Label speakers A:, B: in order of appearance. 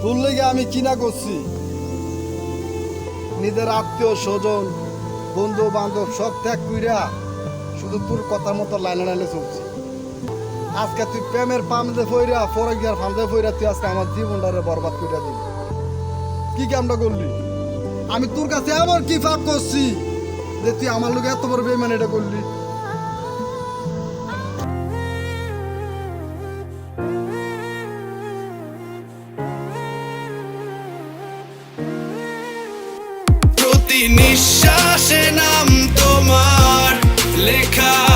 A: তোর লেগে আমি কিনা করছি, নিজের আত্মীয় স্বজন বন্ধু বান্ধব সব ত্যাগ কইরা শুধু তোর কথা মতো লাইনে লাইনে চলছি। আজকে তুই প্রেমের পামদে ফইরা পরে গিয়ার ফামদে ফইরা তুই আজকে আমার জীবনটারে বরবাদ কইরা দিবি। কি কামটা করলি? আমি তোর কাছে এমন কি পাপ করছি যে তুই আমার লোক এত বড় বেইমান এটা করলি?
B: প্রতি নিঃশ্বাসে নাম তোমার লেখা।